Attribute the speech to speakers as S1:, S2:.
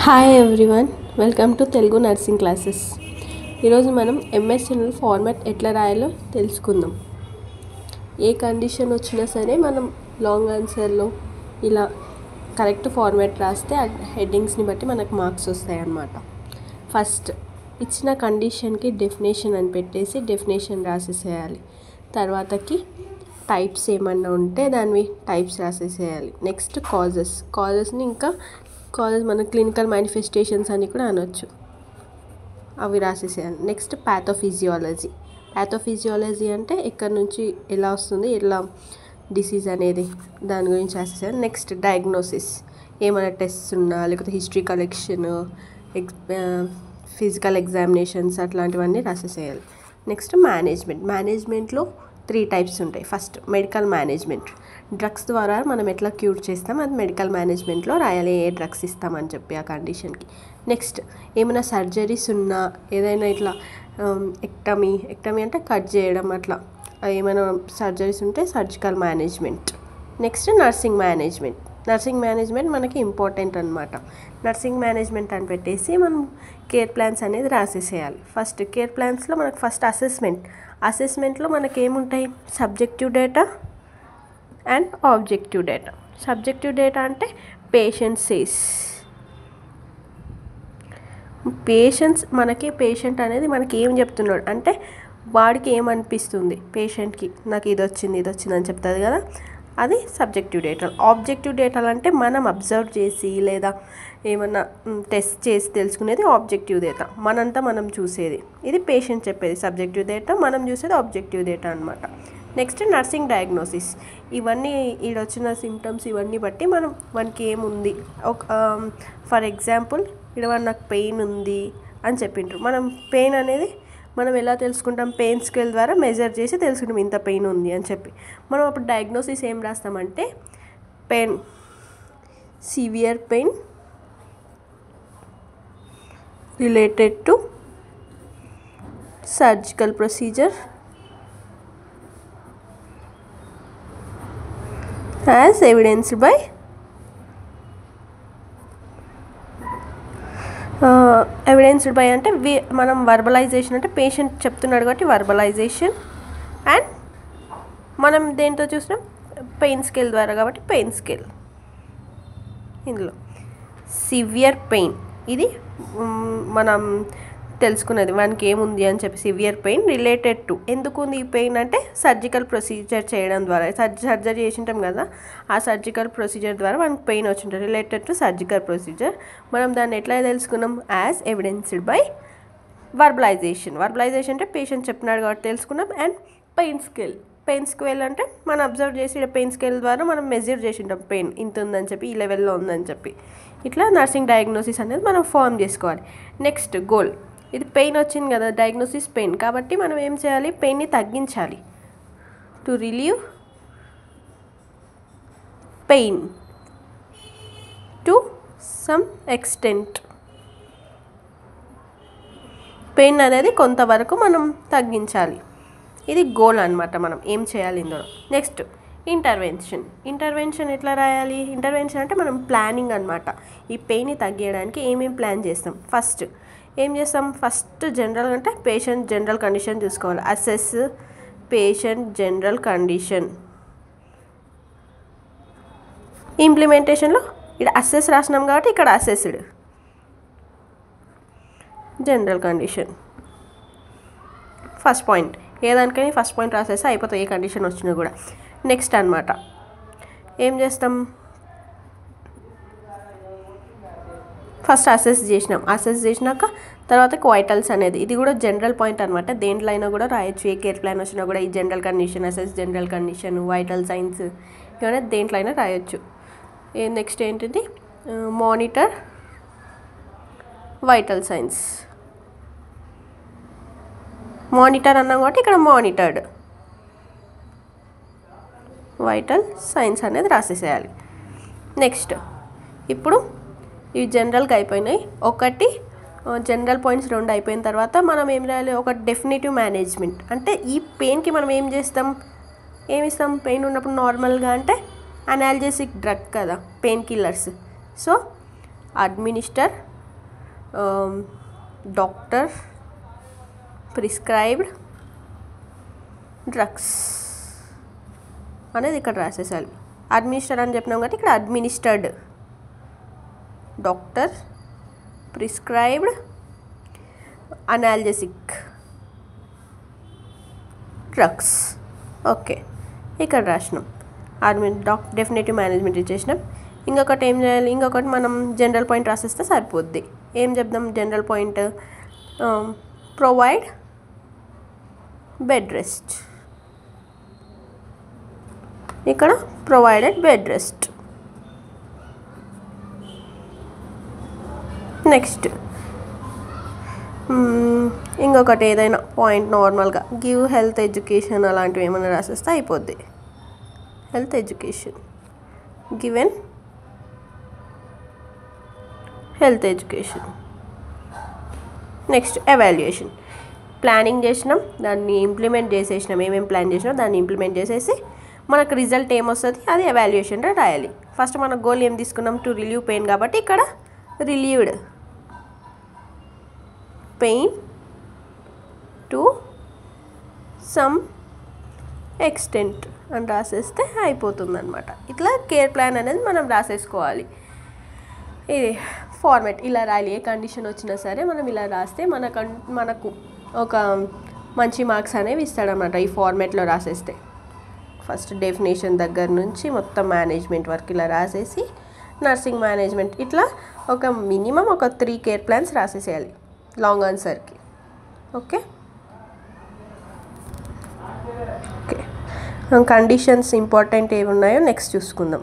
S1: Hi everyone, welcome to Telugu nursing classes. ఈరోజు మనం ఎంఎస్ఎన్ఎల్ format ఎట్లా రాయాలో తెలుసుకుందాం. ఏ కండిషన్ వచ్చినా సరే మనం లాంగ్ ఆన్సర్లో ఇలా కరెక్ట్ ఫార్మాట్ రాస్తే హెడ్డింగ్స్ని బట్టి మనకు మార్క్స్ వస్తాయి అన్నమాట. ఫస్ట్ ఇచ్చిన కండిషన్కి డెఫినేషన్ అని పెట్టేసి డెఫినేషన్ రాసేసేయాలి. టైప్స్ ఏమన్నా ఉంటే దానివి టైప్స్ రాసేసేయాలి. నెక్స్ట్ కాజెస్ని మన క్లినికల్ మేనిఫెస్టేషన్స్ అని కూడా అనొచ్చు, అవి రాసేసేయాలి. నెక్స్ట్ ప్యాథోఫిజియాలజీ అంటే ఎక్కడి నుంచి ఎలా వస్తుంది, ఎలా డిసీజ్ అనేది దాని గురించి రాసేసేయాలి. నెక్స్ట్ డయాగ్నోసిస్, ఏమైనా టెస్ట్స్ ఉన్నా లేకపోతే హిస్టరీ కలెక్షన్, ఫిజికల్ ఎగ్జామినేషన్స్ అట్లాంటివన్నీ రాసేసేయాలి. నెక్స్ట్ మేనేజ్మెంట్లో 3 టైప్స్ ఉంటాయి. ఫస్ట్ మెడికల్ మేనేజ్మెంట్, డ్రగ్స్ ద్వారా మనం ఎట్లా క్యూర్ చేస్తాం అది మెడికల్ మేనేజ్మెంట్లో రాయాలి, ఏ డ్రగ్స్ ఇస్తామని చెప్పి ఆ కండిషన్కి. నెక్స్ట్ ఏమైనా సర్జరీస్ ఉన్నా, ఏదైనా ఇట్లా ఎక్టమీ అంటే కట్ చేయడం, అట్లా ఏమైనా సర్జరీస్ ఉంటే surgical management. Next nursing management మనకి ఇంపార్టెంట్ అనమాట. నర్సింగ్ మేనేజ్మెంట్ అని పెట్టేసి మనం కేర్ ప్లాన్స్ అనేది రాసేసేయాలి. ఫస్ట్ కేర్ ప్లాన్స్లో మనకు ఫస్ట్ అసెస్మెంట్లో మనకి ఏముంటాయి, subjective data and objective data. Subjective data అంటే పేషెంట్ అనేది మనకి ఏం చెప్తున్నాడు అంటే వాడికి ఏమనిపిస్తుంది, పేషెంట్కి నాకు ఇది వచ్చింది అని చెప్తుంది కదా, అది సబ్జెక్టివ్ డేటా. ఆబ్జెక్టివ్ డేటాలు అంటే మనం అబ్జర్వ్ చేసి లేదా ఏమన్నా టెస్ట్ చేసి తెలుసుకునేది ఆబ్జెక్టివ్ డేటా, మనం చూసేది. ఇది పేషెంట్ చెప్పేది సబ్జెక్టివ్ డేటా, మనం చూసేది ఆబ్జెక్టివ్ డేటా అనమాట. నెక్స్ట్ నర్సింగ్ డయాగ్నోసిస్, ఇవన్నీ ఈడొచ్చిన సిమ్టమ్స్ ఇవన్నీ బట్టి మనకి ఏముంది, ఫర్ ఎగ్జాంపుల్ నాకు పెయిన్ ఉంది అని చెప్పిండ్రు. పెయిన్ అనేది మనం ఎలా తెలుసుకుంటాం, పెయిన్ స్కేల్ ద్వారా మెజర్ చేసి తెలుసుకుంటాం ఇంత పెయిన్ ఉంది అని చెప్పి. మనం అప్పుడు డయాగ్నోసిస్ ఏం రాస్తామంటే severe pain related to surgical procedure as evidenced by అంటే మనం వర్బలైజేషన్ అంటే పేషెంట్ చెప్తున్నాడు కాబట్టి వర్బలైజేషన్, అండ్ మనం దేంతో చూసినాం పెయిన్ స్కేల్ ద్వారా కాబట్టి పెయిన్ స్కేల్. ఇందులో సివియర్ పెయిన్ ఇది మనం తెలుసుకున్నది వానికి ఏముంది అని చెప్పి. సివియర్ పెయిన్ రిలేటెడ్ టు, ఎందుకు ఉంది ఈ పెయిన్ అంటే సర్జికల్ ప్రొసీజర్ చేయడం ద్వారా, సర్జరీ చేసింటాం కదా, ఆ సర్జికల్ ప్రొసీజర్ ద్వారా మనకి పెయిన్ వచ్చింటుంది. Related to surgical procedure. మనం దాన్ని ఎట్లా తెలుసుకున్నాం, యాజ్ ఎవిడెన్స్డ్ బై వర్బలైజేషన్ అంటే పేషెంట్ చెప్పినాడు కాబట్టి తెలుసుకున్నాం. అండ్ పెయిన్ స్కేల్ అంటే మనం అబ్జర్వ్ చేసి పెయిన్ స్కేల్ ద్వారా మనం మెజర్ చేసింటాం పెయిన్ ఇంత ఉందని చెప్పి, ఈ లెవెల్లో ఉందని చెప్పి. ఇట్లా నర్సింగ్ డయాగ్నోసిస్ అనేది మనం ఫామ్ చేసుకోవాలి. నెక్స్ట్ గోల్, ఇది పెయిన్ వచ్చింది కదా, డయాగ్నోసిస్ పెయిన్ కాబట్టి మనం ఏం చేయాలి, పెయిన్ని తగ్గించాలి. To relieve pain to some extent, pain అనేది కొంతవరకు మనం తగ్గించాలి. ఇది గోల్ అనమాట, మనం ఏం చేయాలి ఇందులో. నెక్స్ట్ ఇంటర్వెన్షన్ ఎట్లా రాయాలి, ఇంటర్వెన్షన్ అంటే మనం ప్లానింగ్ అనమాట. ఈ పెయిన్ని తగ్గించడానికి ఏమేమి ప్లాన్ చేస్తాం, ఫస్ట్ జనరల్ అంటే పేషెంట్ జనరల్ కండిషన్ చూసుకోవాలి. Assess patient general condition. ఇంప్లిమెంటేషన్లో ఇక్కడ అసెస్ రాసినాం కాబట్టి ఇక్కడ assessed general condition. First point, ఏదానికని ఫస్ట్ పాయింట్ రాసేస్తే అయిపోతుంది, ఏ కండిషన్ వచ్చినా కూడా. నెక్స్ట్ అనమాట ఏం చేస్తాం, ఫస్ట్ అసెస్ చేసినాక తర్వాత వైటల్స్ అనేది, ఇది కూడా జనరల్ పాయింట్ అనమాట. దేంట్లో అయినా కూడా రాయొచ్చు, ఏ కేర్ ప్లాన్ వచ్చినా కూడా ఈ general condition, general condition, vital science ఇవన్నీ దేంట్లో అయినా రాయొచ్చు. నెక్స్ట్ ఏంటిది, మానిటర్ వైటల్ సైన్స్. మానిటర్ అన్నాం కాబట్టి ఇక్కడ మానిటర్డ్ వైటల్ సైన్స్ అనేది రాసేసేయాలి. నెక్స్ట్ ఇప్పుడు ఇవి జనరల్గా అయిపోయినాయి. జనరల్ పాయింట్స్ 2 అయిపోయిన తర్వాత మనం ఏం రాయాలి, ఒక డెఫినేటివ్ మేనేజ్మెంట్ అంటే ఈ పెయిన్కి మనం ఏమిస్తాం పెయిన్ ఉన్నప్పుడు నార్మల్గా అంటే అనాల్జెసిక్ డ్రగ్ కదా, pain killers. So administer doctor prescribed drugs అనేది ఇక్కడ రాసేసాలి. అడ్మినిస్టర్ అని చెప్పినాం కాబట్టి ఇక్కడ administered. Doctor prescribed analgesic drugs. Okay, ఇక్కడ రాసినాం. Definitive management ఇచ్చేసినాం. ఇంకొకటి ఏం చేయాలి, ఇంకొకటి మనం జనరల్ పాయింట్ రాసేస్తే సరిపోద్ది. ఏం చెప్దాం general point? Provide bed rest. ఇక్కడ ప్రొవైడెడ్ బెడ్ రెస్ట్. నెక్స్ట్ ఇంకొకటి ఏదైనా పాయింట్ నార్మల్గా గివ్ హెల్త్ ఎడ్యుకేషన్ అలాంటివి ఏమైనా రాసేస్తే అయిపోద్ది. Health education, given health education. Next evaluation. Planning చేసినాం, దాన్ని ఇంప్లిమెంట్ చేసేసినాం. ఏమేమి ప్లాన్ చేసినాం దాన్ని ఇంప్లిమెంట్ చేసేసి మనకు రిజల్ట్ ఏమొస్తుంది అది ఎవాల్యుయేషన్లో రాయాలి. ఫస్ట్ మన గోల్ ఏం తీసుకున్నాం? టు రిలీవ్ పెయిన్ కాబట్టి ఇక్కడ relieved pain to some extent అని రాసేస్తే అయిపోతుంది అనమాట. ఇట్లా కేర్ ప్లాన్ అనేది మనం రాసేసుకోవాలి. ఇది ఫార్మాట్ ఇలా రాయాలి. ఏ కండిషన్ వచ్చినా సరే మనం ఇలా రాస్తే మనకు ఒక మంచి మార్క్స్ అనేవి ఇస్తాడనమాట ఈ ఫార్మాట్లో రాసేస్తే. ఫస్ట్ డెఫినేషన్ దగ్గర నుంచి మొత్తం మేనేజ్మెంట్ వరకు ఇలా రాసేసి నర్సింగ్ మేనేజ్మెంట్ ఇట్లా ఒక మినిమం ఒక 3 కేర్ ప్లాన్స్ రాసేసేయాలి లాంగ్ ఆన్సర్కి. ఓకే ఓకే, కండిషన్స్ ఇంపార్టెంట్ ఏమి ఉన్నాయో నెక్స్ట్ చూసుకుందాం.